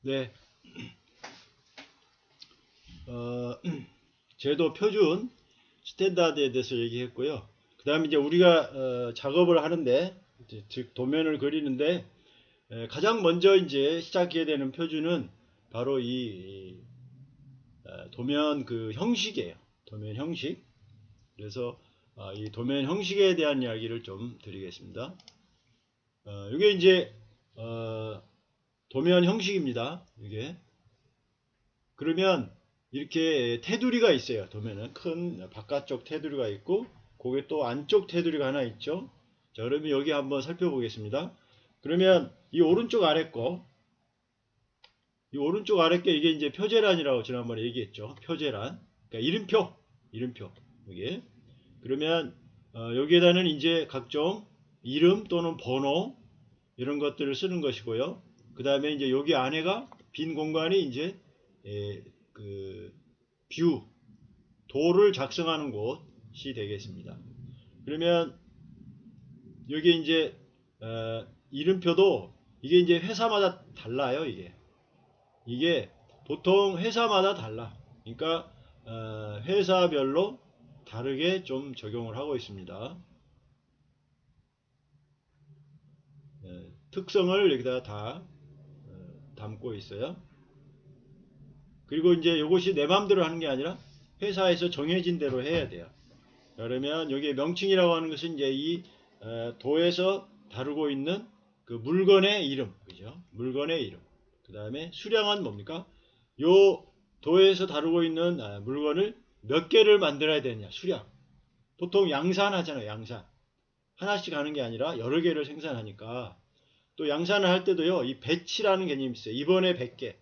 네, 제도 표준 스탠다드에 대해서 얘기했고요. 그 다음에 이제 우리가 작업을 하는데, 즉 도면을 그리는데 가장 먼저 이제 시작해야 되는 표준은 바로 이 도면 그 형식이에요. 도면 형식. 그래서 이 도면 형식에 대한 이야기를 좀 드리겠습니다. 이게 이제 도면 형식입니다. 이게 그러면 이렇게 테두리가 있어요. 도면은 큰 바깥쪽 테두리가 있고 거기에 또 안쪽 테두리가 하나 있죠. 자, 그러면 여기 한번 살펴보겠습니다. 그러면 이 오른쪽 아래 거, 이 오른쪽 아래 게 이게 이제 표제란이라고 지난번에 얘기했죠. 표제란. 그러니까 이름표. 여기. 그러면 여기에다는 이제 각종 이름 또는 번호 이런 것들을 쓰는 것이고요. 그 다음에 이제 여기 안에가 빈 공간이 이제 그 뷰, 도를 작성하는 곳이 되겠습니다. 그러면 여기 이제 이름표도 이게 이제 회사마다 달라요. 이게 보통 회사마다 달라. 그러니까 회사별로 다르게 좀 적용을 하고 있습니다. 특성을 여기다가 다 담고 있어요. 그리고 이제 이것이 내 마음대로 하는 게 아니라 회사에서 정해진 대로 해야 돼요. 그러면 여기 명칭이라고 하는 것은 이제 이 도에서 다루고 있는 그 물건의 이름, 그죠? 물건의 이름. 그 다음에 수량은 뭡니까? 요 도에서 다루고 있는 물건을 몇 개를 만들어야 되느냐? 수량. 보통 양산하잖아요. 양산. 하나씩 하는 게 아니라 여러 개를 생산하니까 또 양산을 할 때도요. 이 배치라는 개념이 있어요. 이번에 100개,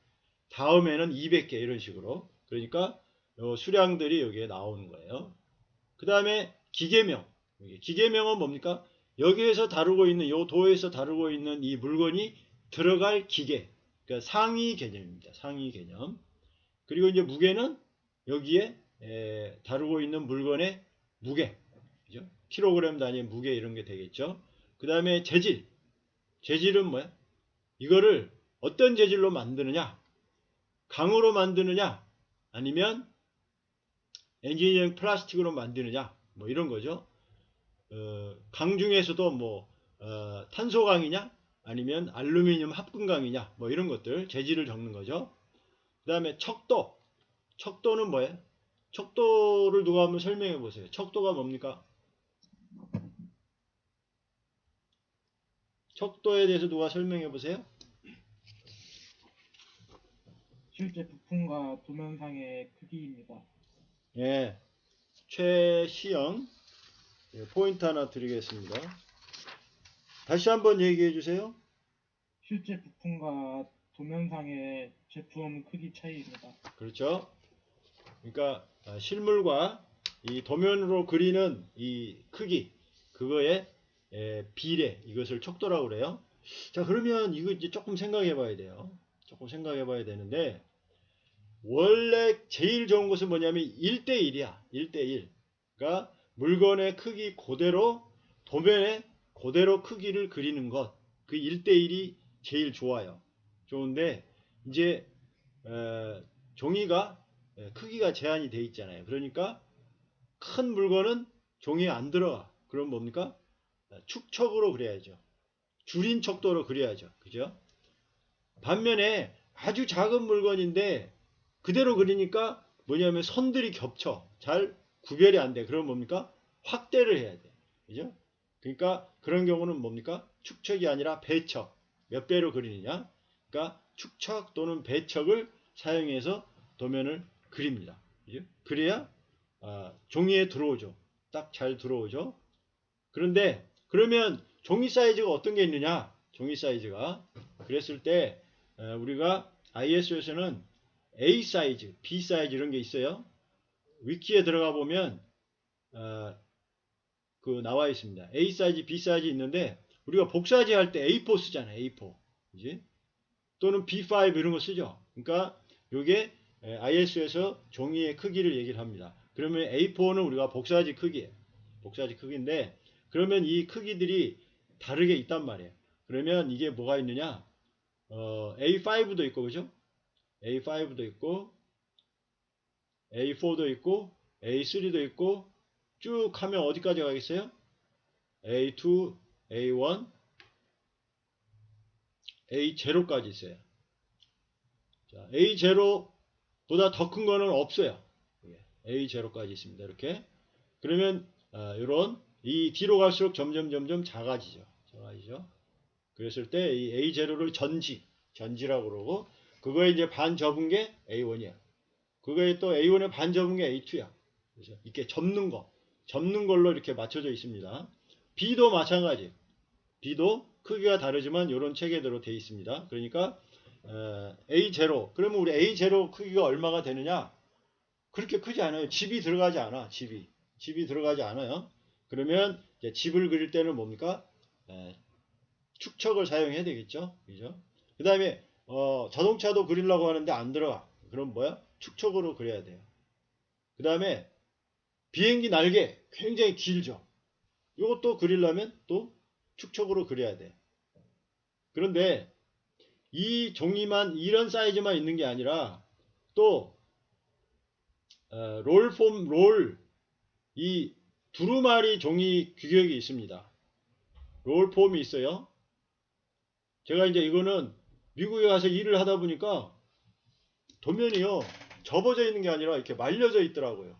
다음에는 200개 이런 식으로. 그러니까 요 수량들이 여기에 나오는 거예요. 그 다음에 기계명. 기계명은 뭡니까? 여기에서 다루고 있는, 요 도에서 다루고 있는 이 물건이 들어갈 기계. 그러니까 상위 개념입니다. 상위 개념. 그리고 이제 무게는 여기에 다루고 있는 물건의 무게. 그죠? 킬로그램 단위의 무게 이런 게 되겠죠. 그 다음에 재질. 재질은 뭐야? 이거를 어떤 재질로 만드느냐? 강으로 만드느냐? 아니면 엔지니어링 플라스틱으로 만드느냐? 뭐 이런 거죠. 강 중에서도 뭐 탄소강이냐 아니면 알루미늄 합금강이냐 뭐 이런 것들 재질을 적는 거죠. 그 다음에 척도는 뭐예요? 척도를 누가 한번 설명해 보세요. 척도가 뭡니까? 척도에 대해서 누가 설명해 보세요. 실제 부품과 도면상의 크기입니다. 예, 최시영 포인트 하나 드리겠습니다. 다시 한번 얘기해 주세요. 실제 부품과 도면상의 제품 크기 차이입니다. 그렇죠. 그러니까 실물과 이 도면으로 그리는 이 크기 그거의 비례 이것을 척도라고 그래요. 자, 그러면 이거 이제 조금 생각해 봐야 돼요. 조금 생각해 봐야 되는데 원래 제일 좋은 것은 뭐냐면 1대1이야. 1대1. 그러니까 물건의 크기 그대로 도면에 그대로 크기를 그리는 것. 그 1대1이 제일 좋아요. 좋은데 이제 종이가 크기가 제한이 돼 있잖아요. 그러니까 큰 물건은 종이에 안 들어가. 그럼 뭡니까? 축척으로 그려야죠. 줄인 척도로 그려야죠. 그죠? 반면에 아주 작은 물건인데 그대로 그리니까 뭐냐면 선들이 겹쳐. 잘 구별이 안 돼. 그럼 뭡니까? 확대를 해야 돼. 그죠? 그러니까 그런 경우는 뭡니까? 축척이 아니라 배척. 몇 배로 그리느냐? 그러니까 축척 또는 배척을 사용해서 도면을 그립니다. 그죠? 그래야 종이에 들어오죠. 딱 잘 들어오죠. 그런데 그러면 종이 사이즈가 어떤 게 있느냐? 종이 사이즈가 그랬을 때 우리가 ISO에서는 A 사이즈, B 사이즈 이런 게 있어요. 위키에 들어가 보면 그 나와 있습니다. A 사이즈, B 사이즈 있는데 우리가 복사지 할 때 A4 쓰잖아요. A4. 그지? 또는 B5 이런 거 쓰죠. 그러니까 이게 ISO에서 종이의 크기를 얘기를 합니다. 그러면 A4는 우리가 복사지 크기예요. 복사지 크기인데 그러면 이 크기들이 다르게 있단 말이에요. 그러면 이게 뭐가 있느냐? A5도 있고, 그죠? A5도 있고, A4도 있고, A3도 있고, 쭉 하면 어디까지 가겠어요? A2, A1, A0까지 있어요. 자, A0보다 더 큰 거는 없어요. A0까지 있습니다. 이렇게. 그러면 이런 이 뒤로 갈수록 점점 작아지죠. 작아지죠. 그랬을 때 이 A0를 전지라고 그러고, 그거에 이제 반 접은 게 A1이야. 그거에 또 A1에 반 접은 게 A2야. 그래서 이렇게 접는 걸로 이렇게 맞춰져 있습니다. B도 마찬가지. B도 크기가 다르지만 이런 체계대로 되어 있습니다. 그러니까 A0. 그러면 우리 A0 크기가 얼마가 되느냐? 그렇게 크지 않아요. 집이 들어가지 않아. 집이 들어가지 않아요. 그러면 이제 집을 그릴 때는 뭡니까? 축척을 사용해야 되겠죠. 그죠? 그 다음에 자동차도 그리려고 하는데 안 들어가. 그럼 뭐야? 축척으로 그려야 돼요. 그 다음에 비행기 날개 굉장히 길죠. 이것도 그리려면 또 축척으로 그려야 돼. 그런데 이 종이만 이런 사이즈만 있는 게 아니라 또 이 두루마리 종이 규격이 있습니다. 롤폼이 있어요. 제가 이제 이거는 미국에 가서 일을 하다 보니까 도면이요 접어져 있는 게 아니라 이렇게 말려져 있더라고요.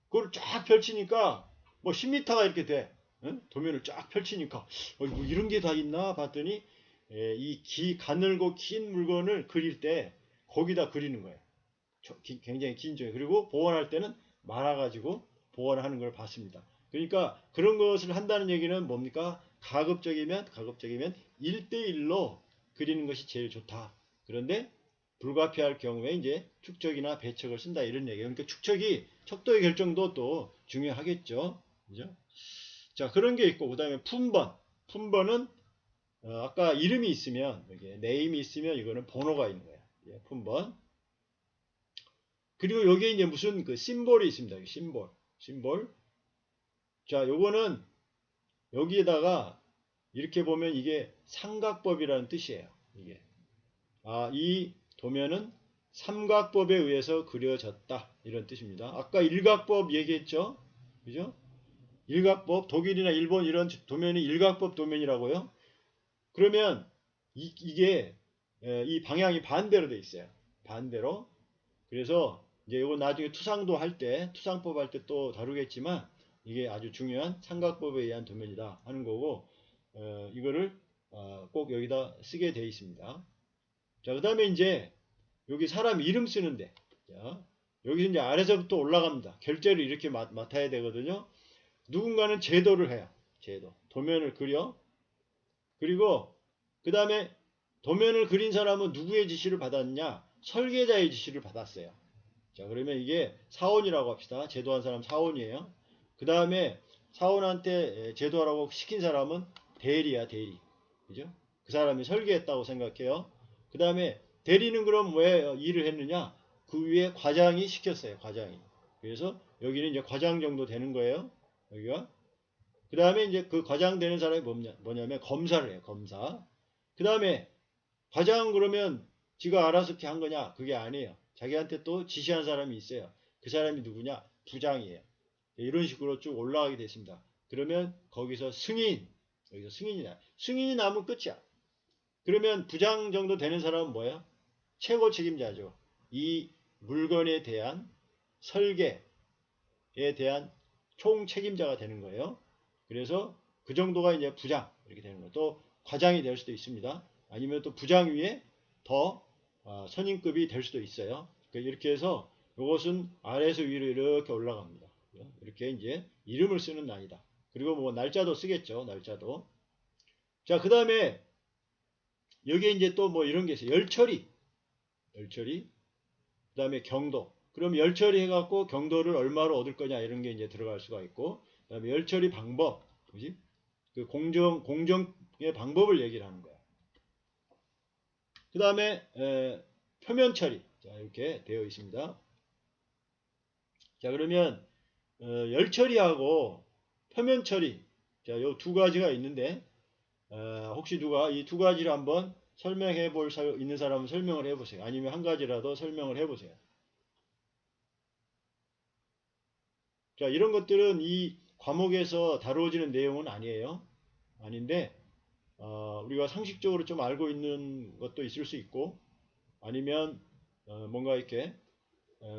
그걸 쫙 펼치니까 뭐 10m가 이렇게 돼. 응? 도면을 쫙 펼치니까 뭐 이런 게 다 있나 봤더니 이 가늘고 긴 물건을 그릴 때 거기다 그리는 거예요. 굉장히 긴 종이. 그리고 보관할 때는 말아가지고 보관하는 걸 봤습니다. 그러니까 그런 것을 한다는 얘기는 뭡니까? 가급적이면 1대1로 그리는 것이 제일 좋다. 그런데 불가피할 경우에 이제 축척이나 배척을 쓴다 이런 얘기예요. 그러니까 척도의 결정도 또 중요하겠죠. 그죠? 자, 그런 게 있고 그다음에 품번. 품번은 아까 이름이 있으면 여기 네임이 있으면 이거는 번호가 있는 거예요. 품번. 그리고 여기에 이제 무슨 그 심볼이 있습니다. 심볼. 자, 요거는 여기에다가 이렇게 보면 이게 삼각법이라는 뜻이에요. 이게. 이 도면은 삼각법에 의해서 그려졌다. 이런 뜻입니다. 아까 일각법 얘기했죠? 그죠? 일각법, 독일이나 일본 이런 도면이 일각법 도면이라고요? 그러면 이게 이 방향이 반대로 돼 있어요. 반대로. 그래서 이제 이거 나중에 투상법 할 때 또 다루겠지만 이게 아주 중요한 삼각법에 의한 도면이다 하는 거고 이거를 꼭 여기다 쓰게 되어 있습니다. 자, 그 다음에 이제 여기 사람 이름 쓰는데 자, 여기 이제 아래서부터 올라갑니다. 결제를 이렇게 맡아야 되거든요. 누군가는 제도를 해요. 도면을 그려. 그리고 그 다음에 도면을 그린 사람은 누구의 지시를 받았냐? 설계자의 지시를 받았어요. 자, 그러면 이게 사원이라고 합시다. 제도한 사람 사원이에요. 그 다음에 사원한테 제도하라고 시킨 사람은 대리야, 대리. 그죠? 그 사람이 설계했다고 생각해요. 그 다음에 대리는 그럼 왜 일을 했느냐? 그 위에 과장이 시켰어요, 과장이. 그래서 여기는 이제 과장 정도 되는 거예요. 여기가. 그 다음에 이제 그 과장 되는 사람이 뭐냐면 검사를 해요, 검사. 그 다음에 과장은 그러면 지가 알아서 이렇게 한 거냐? 그게 아니에요. 자기한테 또 지시한 사람이 있어요. 그 사람이 누구냐? 부장이에요. 이런 식으로 쭉 올라가게 됐습니다. 그러면 거기서 여기서 승인이 나면 끝이야. 그러면 부장 정도 되는 사람은 뭐야? 최고 책임자죠. 이 물건에 대한 설계에 대한 총 책임자가 되는 거예요. 그래서 그 정도가 이제 부장 이렇게 되는 거예요. 또 과장이 될 수도 있습니다. 아니면 또 부장 위에 더 선임급이 될 수도 있어요. 그러니까 이렇게 해서 이것은 아래에서 위로 이렇게 올라갑니다. 이렇게 이제 이름을 쓰는 난이다. 그리고 뭐 날짜도 쓰겠죠. 날짜도. 자, 그 다음에 여기에 이제 또 뭐 이런 게 있어요. 열처리. 그 다음에 경도. 그럼 열처리 해갖고 경도를 얼마로 얻을 거냐 이런 게 이제 들어갈 수가 있고. 그 다음에 열처리 방법. 그지? 그 공정의 방법을 얘기를 하는 거야. 그 다음에 표면 처리. 자, 이렇게 되어 있습니다. 자, 그러면 열 처리하고 표면 처리. 자, 요 두 가지가 있는데 혹시 누가 이 두 가지를 한번 설명해 볼 있는 사람은 설명을 해보세요. 아니면 한 가지라도 설명을 해보세요. 자, 이런 것들은 이 과목에서 다루어지는 내용은 아니에요. 아닌데, 우리가 상식적으로 좀 알고 있는 것도 있을 수 있고, 아니면 뭔가 이렇게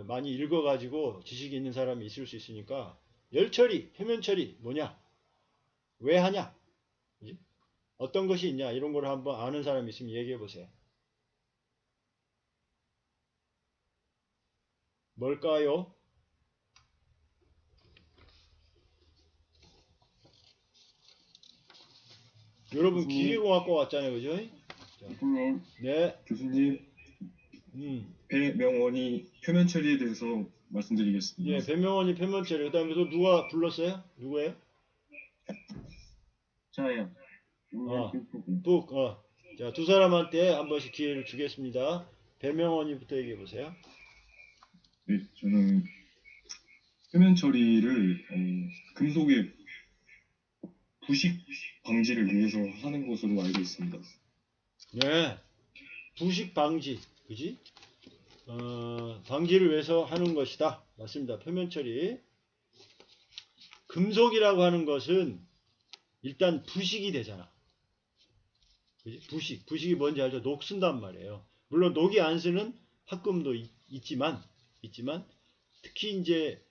많이 읽어가지고 지식이 있는 사람이 있을 수 있으니까, 열처리, 표면처리 뭐냐? 왜 하냐? 그지? 어떤 것이 있냐? 이런 걸 한번 아는 사람이 있으면 얘기해 보세요. 뭘까요? 여러분 교수님, 기계공학과 왔잖아요, 그죠? 자, 교수님, 네, 교수님, 배명원이 표면 처리에 대해서 말씀드리겠습니다. 예, 배명원이 표면처리. 그다음에 또 누가 불렀어요? 누구예요? 저요. 어, 북북이. 북, 자, 두 사람한테 한 번씩 기회를 주겠습니다. 배명원이부터 얘기해 보세요. 네, 저는 표면 처리를 금속의 부식 방지를 위해서 하는 것으로 알고 있습니다. 네, 부식 방지, 그지? 방지를 위해서 하는 것이다. 맞습니다. 표면 처리. 금속이라고 하는 것은 일단 부식이 되잖아. 그지? 부식이 뭔지 알죠? 녹 쓴단 말이에요. 물론 녹이 안 쓰는 합금도 있지만 특히 이제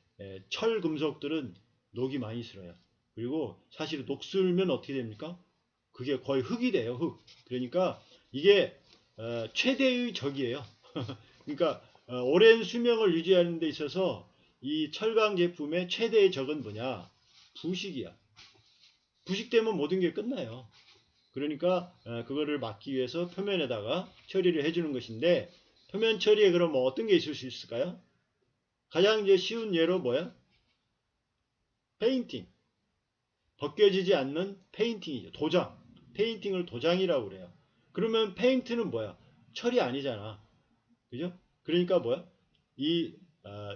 철 금속들은 녹이 많이 쓸어요. 그리고 사실 녹 쓸면 어떻게 됩니까? 그게 거의 흙이 돼요. 흙. 그러니까 이게 최대의 적이에요. 그러니까 오랜 수명을 유지하는 데 있어서 이 철강 제품의 최대의 적은 뭐냐? 부식이야. 부식되면 모든 게 끝나요. 그러니까 그거를 막기 위해서 표면에다가 처리를 해주는 것인데, 표면 처리에 그럼 뭐 어떤 게 있을 수 있을까요? 가장 이제 쉬운 예로 뭐야? 페인팅. 벗겨지지 않는 페인팅이죠. 도장. 페인팅을 도장이라고 그래요. 그러면 페인트는 뭐야? 철이 아니잖아. 그죠? 그러니까 뭐야? 이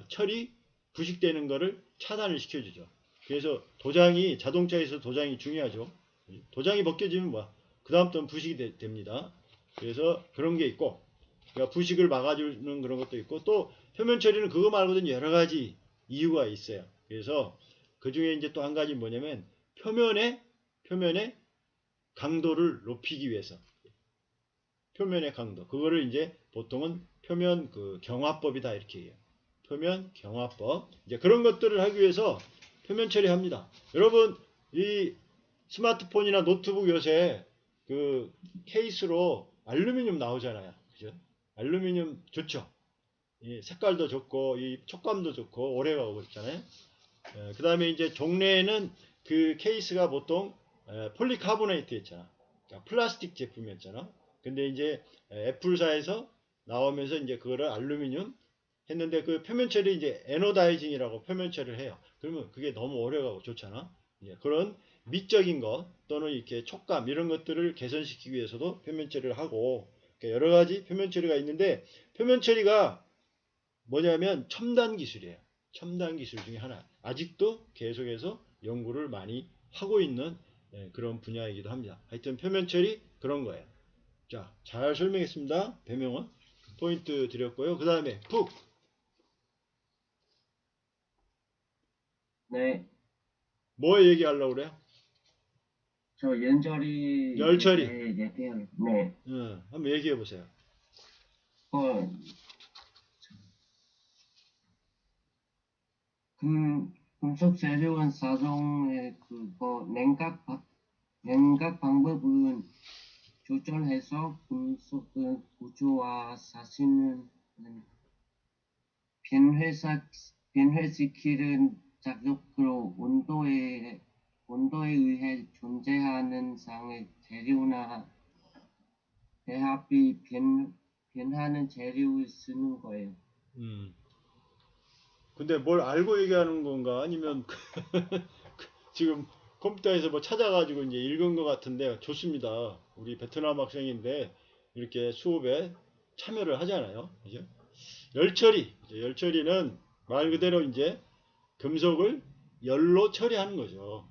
철이 부식되는 거를 차단을 시켜주죠. 그래서 도장이, 자동차에서 도장이 중요하죠. 도장이 벗겨지면 뭐야? 그 다음부터는 부식이 됩니다. 그래서 그런 게 있고, 그러니까 부식을 막아주는 그런 것도 있고, 또 표면 처리는 그거 말고도 여러 가지 이유가 있어요. 그래서 그 중에 이제 또 한 가지 뭐냐면, 표면의 강도를 높이기 위해서. 표면의 강도. 그거를 이제 보통은 표면 경화법이다 이렇게 해요. 표면 경화법. 이제 그런 것들을 하기 위해서 표면 처리합니다. 여러분, 이 스마트폰이나 노트북 요새 그 케이스로 알루미늄 나오잖아요. 그죠? 알루미늄 좋죠. 이 색깔도 좋고, 이 촉감도 좋고, 오래가고 그렇잖아요. 그 다음에 이제 종래에는 그 케이스가 보통 폴리카보네이트 였잖아. 그러니까 플라스틱 제품이었잖아. 근데 이제 애플사에서 나오면서 이제 그거를 알루미늄 했는데, 그 표면 처리 이제 에노다이징이라고 표면 처리를 해요. 그러면 그게 너무 오래가고 좋잖아. 이제 그런 미적인 것 또는 이렇게 촉감 이런 것들을 개선시키기 위해서도 표면 처리를 하고, 여러 가지 표면 처리가 있는데, 표면 처리가 뭐냐면 첨단 기술이에요. 첨단 기술 중에 하나. 아직도 계속해서 연구를 많이 하고 있는 그런 분야이기도 합니다. 하여튼 표면 처리 그런 거예요. 자, 잘 설명했습니다. 배명은 포인트 드렸고요. 그 다음에 푹. 네, 뭐 얘기하려고 그래요? 저 연철이 열처리. 얘기해요. 네, 한번 얘기해 보세요. 어, 금속 재료원 사종의 냉각 방법은 조절해서 금속의 구조와 사신을 변화시키는 작용으로 온도에 의해 존재하는 상의 재료나 배합이 변하는 재료를 쓰는 거예요. 근데 뭘 알고 얘기하는 건가? 아니면 지금 컴퓨터에서 뭐 찾아가지고 이제 읽은 것 같은데 좋습니다. 우리 베트남 학생인데 이렇게 수업에 참여를 하잖아요. 그죠? 열처리는 말 그대로 이제 금속을 열로 처리하는 거죠.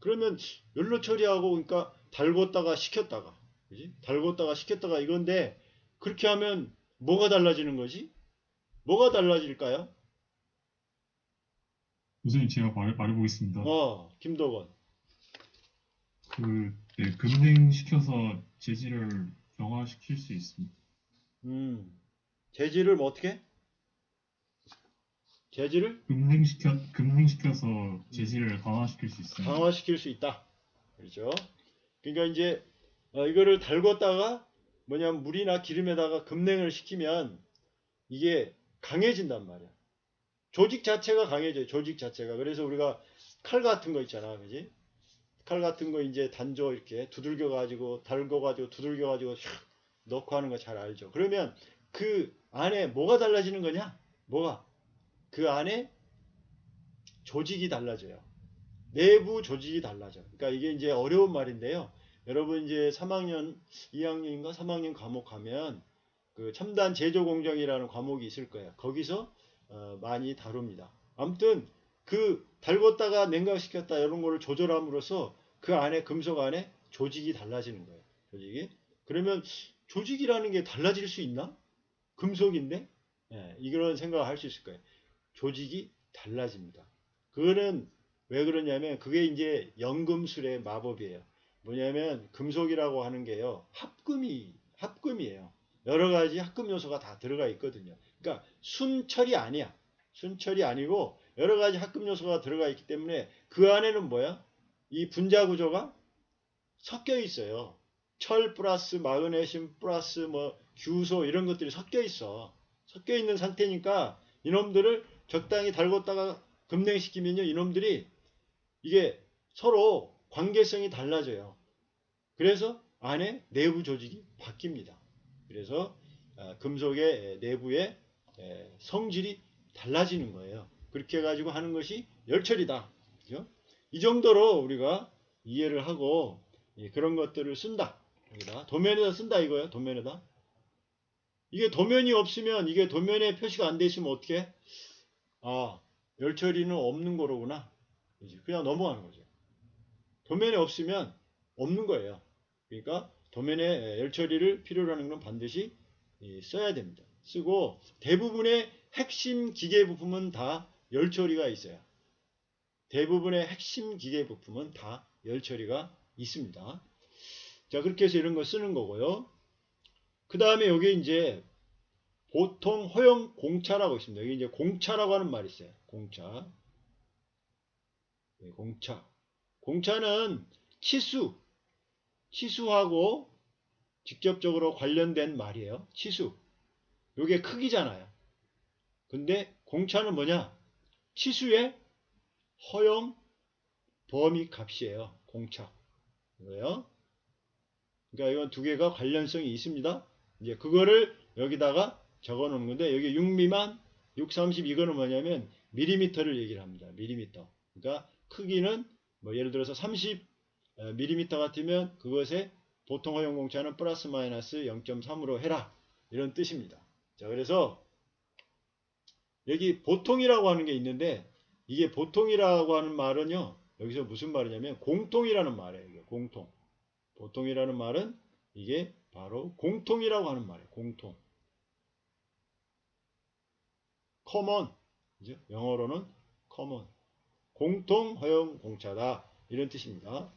그러면 열로 처리하고 그러니까 달궜다가 식혔다가 그지? 달궜다가 식혔다가 이건데 그렇게 하면 뭐가 달라지는 거지? 뭐가 달라질까요? 교수님 제가 말해보겠습니다. 김도건. 네, 급냉시켜서 재질을 경화시킬 수 있습니다. 재질을 뭐 어떻게? 재질을 급냉시켜서 재질을 강화시킬 수 있습니다. 강화시킬 수 있다. 그렇죠? 그러니까 이제 이거를 달궜다가 뭐냐면 물이나 기름에다가 급냉을 시키면 이게 강해진단 말이야. 조직 자체가 강해져요. 조직 자체가. 그래서 우리가 칼 같은 거 있잖아. 그지? 칼 같은 거 이제 단조 이렇게 두들겨 가지고 달궈 가지고 두들겨 가지고 샥 넣고 하는 거 잘 알죠. 그러면 그 안에 뭐가 달라지는 거냐? 뭐가? 그 안에 조직이 달라져요. 내부 조직이 달라져. 그러니까 이게 이제 어려운 말인데요. 여러분 이제 3학년, 2학년인가 3학년 과목 가면 그 첨단 제조 공정이라는 과목이 있을 거예요. 거기서 많이 다룹니다. 아무튼 그 달궜다가 냉각시켰다 이런 거를 조절함으로써 그 안에 금속 안에 조직이 달라지는 거예요. 조직이. 그러면 조직이라는 게 달라질 수 있나? 금속인데? 이런 생각을 할 수 있을 거예요. 조직이 달라집니다. 그거는 왜 그러냐면 그게 이제 연금술의 마법이에요. 뭐냐면 금속이라고 하는 게요. 합금이에요. 여러 가지 합금 요소가 다 들어가 있거든요. 그러니까 순철이 아니야. 순철이 아니고 여러 가지 합금 요소가 들어가 있기 때문에 그 안에는 뭐야? 이 분자 구조가 섞여 있어요. 철 플러스 마그네슘 플러스 뭐 규소 이런 것들이 섞여 있어. 섞여 있는 상태니까 이놈들을 적당히 달궜다가 급냉시키면요. 이놈들이 이게 서로 관계성이 달라져요. 그래서 안에 내부 조직이 바뀝니다. 그래서 금속의 내부의 성질이 달라지는 거예요. 그렇게 해가지고 하는 것이 열처리다. 그죠? 이 정도로 우리가 이해를 하고 그런 것들을 쓴다. 여기다 도면에다 쓴다 이거예요. 도면에다. 이게 도면이 없으면 이게 도면에 표시가 안 돼 있으면 어떻게? 열처리는 없는 거로구나. 그냥 넘어가는 거죠. 도면에 없으면 없는 거예요. 그러니까 도면에 열처리를 필요로 하는 건 반드시 써야 됩니다. 쓰고 대부분의 핵심 기계 부품은 다 열처리가 있어요. 대부분의 핵심 기계 부품은 다 열처리가 있습니다. 자, 그렇게 해서 이런 거 쓰는 거고요. 그 다음에 여기 이제 보통 허용 공차라고 있습니다. 여기 이제 공차라고 하는 말이 있어요. 공차. 공차. 공차는 치수하고 직접적으로 관련된 말이에요. 치수. 요게 크기잖아요. 근데 공차는 뭐냐? 치수의 허용 범위 값이에요. 공차. 이거예요. 그러니까 이건 두 개가 관련성이 있습니다. 이제 그거를 여기다가 적어 놓는 건데 여기 6 미만, 6, 30 이거는 뭐냐면 밀리미터를 얘기를 합니다. 밀리미터. 그러니까 크기는 뭐 예를 들어서 30 밀리미터 같으면 그것의 보통 허용 공차는 플러스 마이너스 0.3으로 해라. 이런 뜻입니다. 자, 그래서 여기 보통이라고 하는 게 있는데 이게 보통이라고 하는 말은요. 여기서 무슨 말이냐면 공통이라는 말이에요. 이게 공통. 보통이라는 말은 이게 바로 공통이라고 하는 말이에요. 공통. common. 그죠? 영어로는 common. 공통 허용 공차다. 이런 뜻입니다.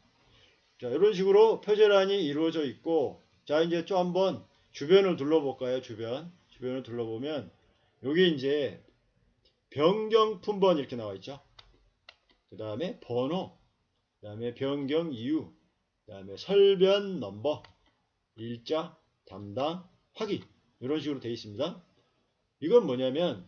자, 이런 식으로 표제란이 이루어져 있고, 자, 이제 좀 한번 주변을 둘러볼까요? 주변을 둘러보면, 여기 이제 변경 품번 이렇게 나와 있죠. 그 다음에 번호, 그 다음에 변경 이유, 그 다음에 설변 넘버, 일자, 담당, 확인. 이런 식으로 되어 있습니다. 이건 뭐냐면,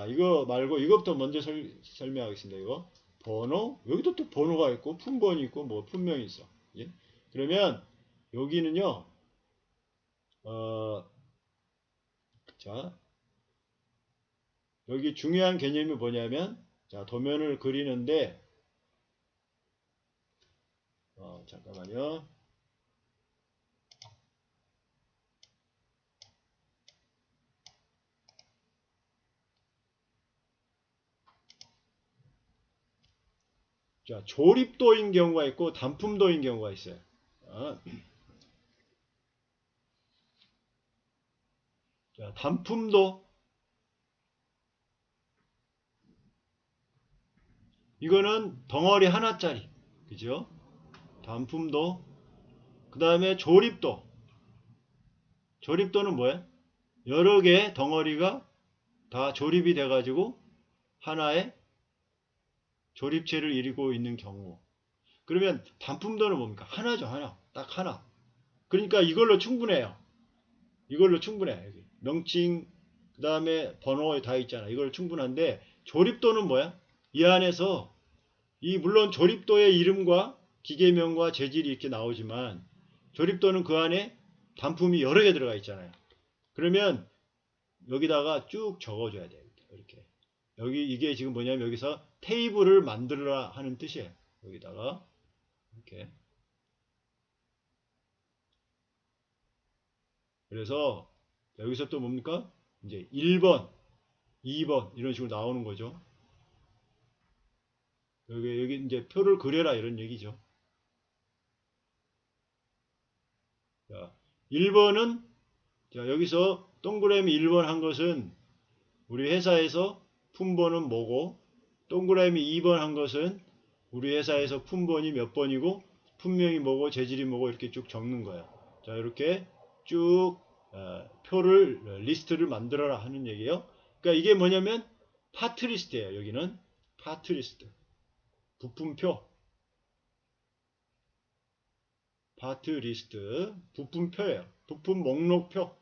이거 말고 이것부터 먼저 설명하겠습니다. 이거. 번호, 여기도 또 번호가 있고, 품번이 있고, 뭐, 품명이 있어. 예? 그러면, 여기는요, 자, 여기 중요한 개념이 뭐냐면, 자, 도면을 그리는데, 잠깐만요. 자, 조립도인 경우가 있고 단품도인 경우가 있어요. 자, 단품도 이거는 덩어리 하나짜리. 그죠? 단품도. 그 다음에 조립도. 조립도는 뭐야? 여러 개의 덩어리가 다 조립이 돼가지고 하나의 조립체를 이루고 있는 경우. 그러면 단품도는 뭡니까? 하나죠, 하나. 딱 하나. 그러니까 이걸로 충분해요. 이걸로 충분해. 여기. 명칭, 그 다음에 번호 다 있잖아. 이걸로 충분한데, 조립도는 뭐야? 이 안에서, 물론 조립도의 이름과 기계명과 재질이 이렇게 나오지만, 조립도는 그 안에 단품이 여러 개 들어가 있잖아요. 그러면 여기다가 쭉 적어줘야 돼요. 이렇게. 이게 지금 뭐냐면 여기서 테이블을 만들어라 하는 뜻이에요. 여기다가. 이렇게. 그래서 여기서 또 뭡니까? 이제 1번, 2번 이런 식으로 나오는 거죠. 여기 이제 표를 그려라 이런 얘기죠. 자, 1번은 자, 여기서 동그라미 1번 한 것은 우리 회사에서 품번은 뭐고, 동그라미 2번 한 것은 우리 회사에서 품번이 몇 번이고 품명이 뭐고 재질이 뭐고 이렇게 쭉 적는 거예요. 자, 이렇게 쭉 표를 리스트를 만들어라 하는 얘기예요. 그러니까 이게 뭐냐면 파트 리스트예요. 여기는 파트 리스트. 부품표. 파트 리스트. 부품표예요. 부품 목록표.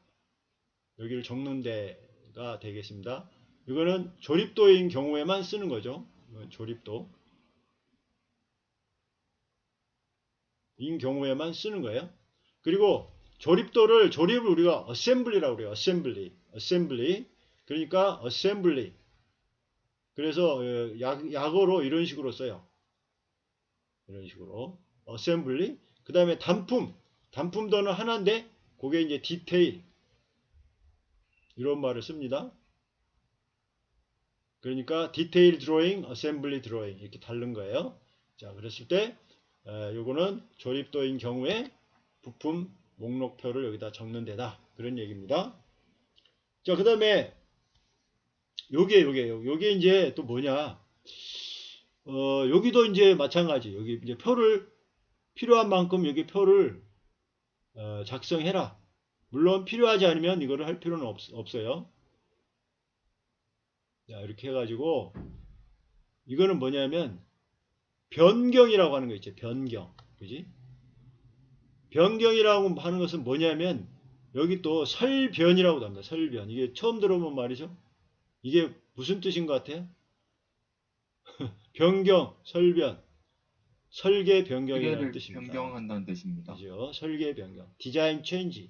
여기를 적는 데가 되겠습니다. 이거는 조립도인 경우에만 쓰는 거죠. 조립도. 인 경우에만 쓰는 거예요. 그리고 조립을 우리가 어셈블리라고 그래요. 어셈블리. 그러니까 어셈블리. 그래서 약어로 이런 식으로 써요. 이런 식으로. 어셈블리. 그 다음에 단품도는 하나인데 그게 이제 디테일. 이런 말을 씁니다. 그러니까 디테일 드로잉, 어셈블리 드로잉 이렇게 다른 거예요. 자, 그랬을 때 요거는 조립도인 경우에 부품 목록표를 여기다 적는 데다. 그런 얘기입니다. 자, 그 다음에 요게 이제 또 뭐냐. 여기도 이제 마찬가지. 여기 이제 표를 필요한 만큼 여기 표를 작성해라. 물론 필요하지 않으면 이거를 할 필요는 없어요. 자, 이렇게 해가지고 이거는 뭐냐면 변경이라고 하는 거 있죠. 변경. 그지? 변경이라고 하는 것은 뭐냐면 여기 또 설변이라고도 합니다. 설변. 이게 처음 들어본 말이죠. 이게 무슨 뜻인 것 같아요? 변경, 설변. 설계 변경이라는 뜻입니다. 변경한다는 뜻입니다. 그죠? 설계 변경. 디자인 체인지.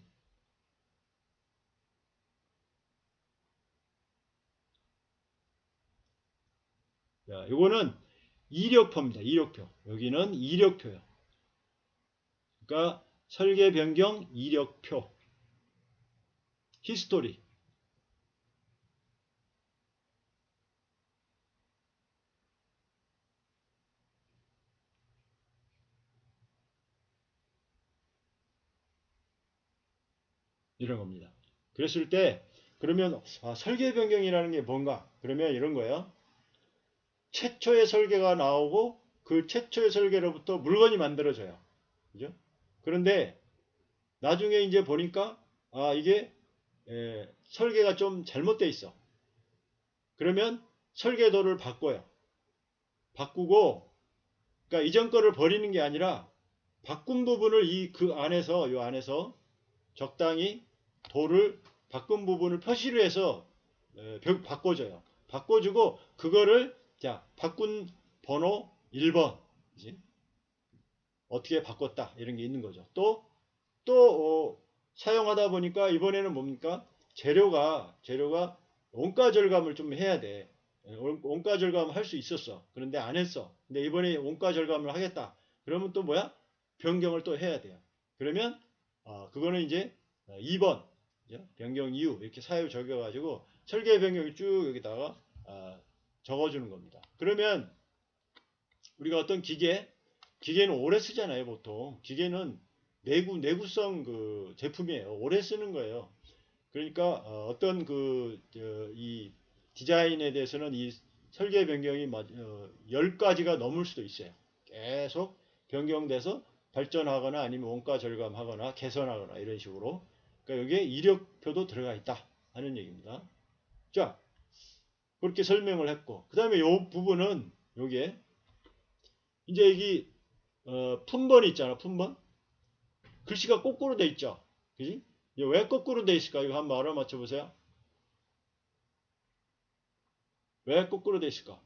자, 이거는 이력표입니다. 이력표. 여기는 이력표예요. 그러니까 설계 변경 이력표. 히스토리. 이런 겁니다. 그랬을 때 그러면 설계 변경이라는 게 뭔가? 그러면 이런 거예요. 최초의 설계가 나오고 그 최초의 설계로부터 물건이 만들어져요. 그죠? 그런데 나중에 이제 보니까 이게 설계가 좀 잘못되어 있어. 그러면 설계도를 바꿔요. 바꾸고 그러니까 이전 거를 버리는 게 아니라 바꾼 부분을 그 안에서 요 안에서 적당히 도를 바꾼 부분을 표시를 해서 바꿔줘요. 바꿔주고 그거를 자 바꾼 번호 1번 그치? 어떻게 바꿨다 이런 게 있는 거죠. 또 사용하다 보니까 이번에는 뭡니까? 재료가 원가 절감을 좀 해야 돼. 원가 절감 할 수 있었어. 그런데 안 했어. 근데 이번에 원가 절감을 하겠다. 그러면 또 뭐야? 변경을 또 해야 돼요. 그러면 그거는 이제 2번 변경 이유 이렇게 사유 적여가지고 설계 변경을 쭉 여기다가 적어주는 겁니다. 그러면 우리가 어떤 기계는 오래 쓰잖아요. 보통 기계는 내구성 그 제품이에요. 오래 쓰는 거예요. 그러니까 어떤 이 디자인에 대해서는 이 설계 변경이 10가지가 넘을 수도 있어요. 계속 변경돼서 발전하거나 아니면 원가 절감하거나 개선하거나 이런 식으로. 그러니까 여기에 이력표도 들어가 있다 하는 얘기입니다. 자, 그렇게 설명을 했고, 그 다음에 이 부분은 요게 이제 여기 품번이 있잖아. 품번. 글씨가 거꾸로 돼 있죠. 그지? 왜 거꾸로 돼 있을까? 이거 한번 알아맞혀 보세요. 왜 거꾸로 돼 있을까?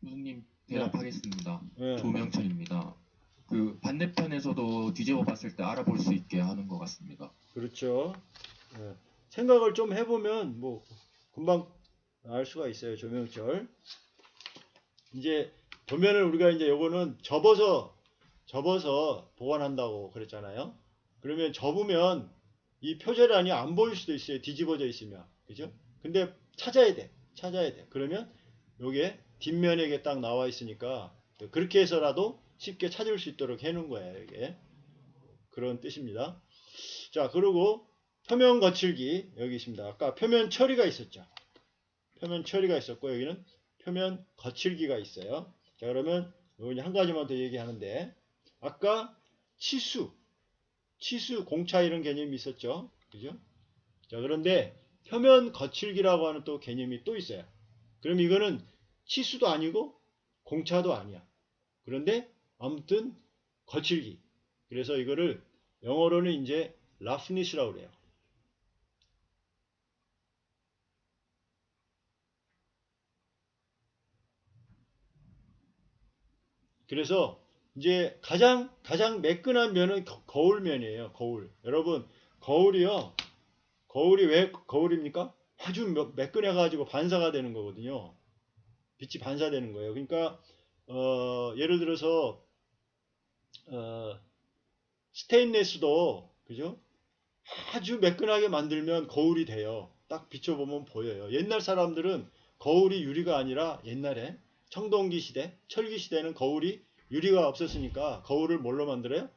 교수님 대답하겠습니다. 네. 조명철입니다. 그 반대편에서도 뒤집어 봤을 때 알아볼 수 있게 하는 것 같습니다. 그렇죠. 예. 생각을 좀 해보면 뭐 금방 알 수가 있어요. 조명철. 이제 도면을 우리가 이제 요거는 접어서 보관한다고 그랬잖아요. 그러면 접으면 이 표제란이 안 보일 수도 있어요. 뒤집어져 있으면. 그죠? 근데 찾아야 돼. 그러면 요게 뒷면에 딱 나와 있으니까 그렇게 해서라도 쉽게 찾을 수 있도록 해놓은 거예요. 이게. 그런 뜻입니다. 자, 그리고 표면 거칠기 여기 있습니다. 아까 표면 처리가 있었죠. 표면 처리가 있었고 여기는 표면 거칠기가 있어요. 자, 그러면 여기 한 가지만 더 얘기하는데 아까 치수, 공차 이런 개념이 있었죠. 그죠? 자, 그런데 표면 거칠기라고 하는 또 개념이 또 있어요. 그럼 이거는 치수도 아니고 공차도 아니야. 그런데 아무튼 거칠기. 그래서 이거를 영어로는 이제 라프니스라고 그래요. 그래서 이제 가장 매끈한 면은 거울면이에요. 거울. 여러분, 거울이 왜 거울입니까? 아주 매끈해 가지고 반사가 되는 거거든요. 빛이 반사되는 거예요. 그러니까 예를 들어서 스테인레스도 그죠? 아주 매끈하게 만들면 거울이 돼요. 딱 비춰보면 보여요. 옛날 사람들은 거울이 유리가 아니라 옛날에 청동기 시대, 철기 시대는 거울이 유리가 없었으니까 거울을 뭘로 만들어요?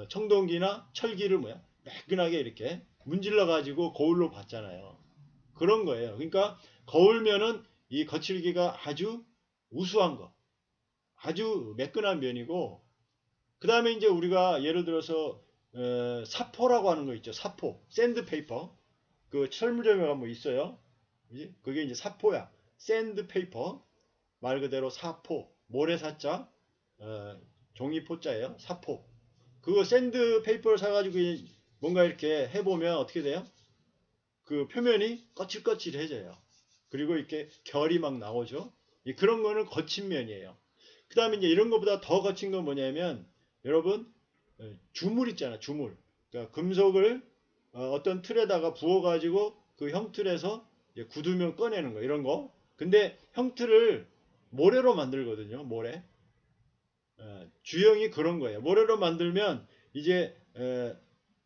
청동기나 철기를 매끈하게 이렇게 문질러 가지고 거울로 봤잖아요. 그런 거예요. 그러니까 거울면은 이 거칠기가 아주 우수한 거, 아주 매끈한 면이고, 그 다음에 이제 우리가 예를 들어서 사포라고 하는 거 있죠. 사포, 샌드페이퍼. 그 철물점에 가면 뭐 있어요. 그지? 그게 이제 사포야. 샌드페이퍼. 말 그대로 사포. 모래사자. 종이 포자예요. 사포. 그거 샌드페이퍼를 사가지고 뭔가 이렇게 해보면 어떻게 돼요? 그 표면이 거칠거칠해져요. 그리고 이렇게 결이 막 나오죠. 그런 거는 거친 면이에요. 그 다음에 이제 이런 것보다 더 거친 건 뭐냐면 여러분 주물 있잖아. 주물. 그러니까 금속을 어떤 틀에다가 부어가지고 그 형틀에서 굳으면 꺼내는 거. 이런 거. 근데 형틀을 모래로 만들거든요. 모래. 주형이 그런 거예요. 모래로 만들면 이제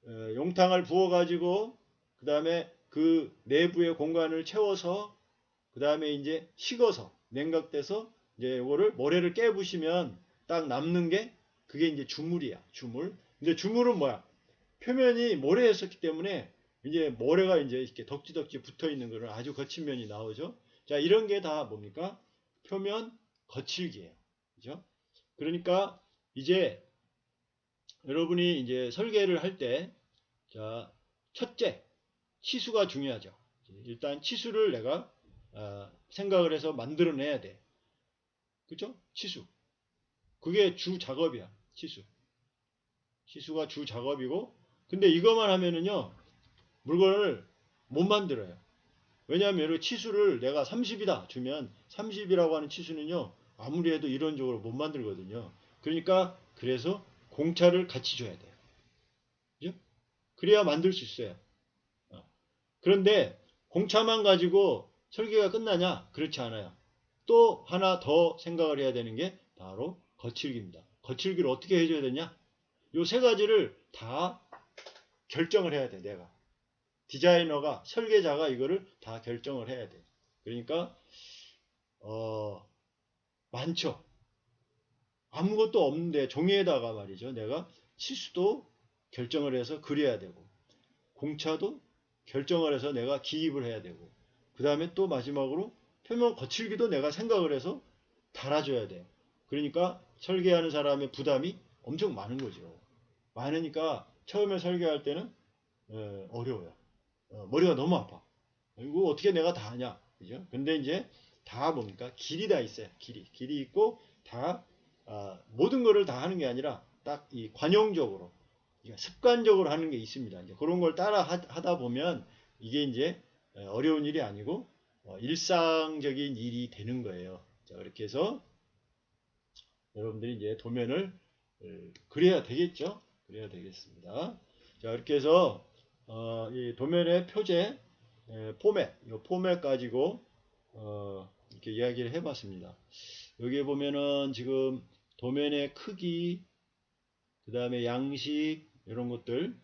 용탕을 부어가지고 그 다음에 그 내부의 공간을 채워서 그 다음에 이제 식어서 냉각돼서 이제 이거를 모래를 깨부시면 딱 남는 게 그게 이제 주물이야. 주물. 근데 주물은 뭐야? 표면이 모래였었기 때문에 이제 모래가 이제 이렇게 덕지덕지 붙어 있는 거는 아주 거친 면이 나오죠. 자, 이런 게 다 뭡니까? 표면 거칠기예요. 그죠? 그러니까 이제 여러분이 이제 설계를 할 때, 자, 첫째, 치수가 중요하죠. 일단 치수를 내가 생각을 해서 만들어내야 돼. 그죠? 치수. 그게 주 작업이야. 치수. 치수가 주 작업이고, 근데 이것만 하면은요, 물건을 못 만들어요. 왜냐하면 치수를 내가 30이다 주면 30이라고 하는 치수는요, 아무리 해도 이론적으로 못 만들거든요. 그러니까 그래서 공차를 같이 줘야 돼요. 그죠? 그래야 만들 수 있어요. 그런데 공차만 가지고 설계가 끝나냐? 그렇지 않아요. 또 하나 더 생각을 해야 되는 게 바로 거칠기입니다. 거칠기를 어떻게 해줘야 되냐? 요 세 가지를 다 결정을 해야 돼, 내가. 디자이너가, 설계자가 이거를 다 결정을 해야 돼. 그러니까, 많죠. 아무것도 없는데 종이에다가 말이죠. 내가 치수도 결정을 해서 그려야 되고, 공차도 결정을 해서 내가 기입을 해야 되고, 그 다음에 또 마지막으로 표면 거칠기도 내가 생각을 해서 달아줘야 돼요. 그러니까 설계하는 사람의 부담이 엄청 많은 거죠. 많으니까 처음에 설계할 때는 어려워요. 머리가 너무 아파. 이거 어떻게 내가 다 하냐, 그죠? 근데 이제 다 뭡니까? 길이 다 있어요. 길이 있고 다 모든 거를 다 하는 게 아니라 딱 이 관용적으로, 습관적으로 하는 게 있습니다. 이제 그런 걸 따라 하다 보면 이게 이제 어려운 일이 아니고 일상적인 일이 되는 거예요. 자, 그렇게 해서 여러분들이 이제 도면을 그려야 되겠죠? 그래야 되겠습니다. 자, 이렇게 해서 이 도면의 표제, 포맷, 이 포맷 가지고 이렇게 이야기를 해봤습니다. 여기에 보면은 지금 도면의 크기, 그 다음에 양식 이런 것들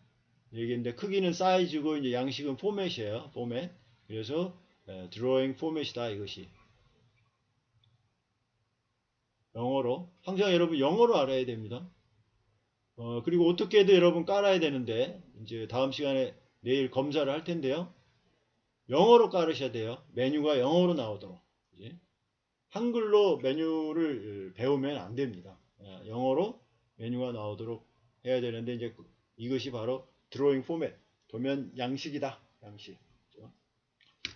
얘기인데, 크기는 사이즈고 이제 양식은 포맷이에요. 포맷. 그래서 드로잉 포맷이다 이것이. 영어로 항상 여러분 영어로 알아야 됩니다. 그리고 어떻게든 여러분 깔아야 되는데, 이제 다음 시간에 내일 검사를 할 텐데요. 영어로 깔으셔야 돼요. 메뉴가 영어로 나오도록. 이제 한글로 메뉴를 배우면 안 됩니다. 영어로 메뉴가 나오도록 해야 되는데, 이제 이것이 바로 드로잉 포맷, 도면 양식이다. 양식.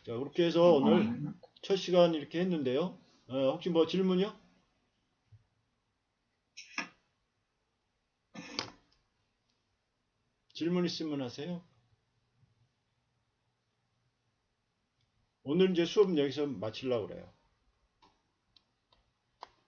자, 그렇게 해서 오늘 첫 시간 이렇게 했는데요. 혹시 뭐 질문이요? 질문 있으면 하세요. 오늘 이제 수업 여기서 마치려고 그래요.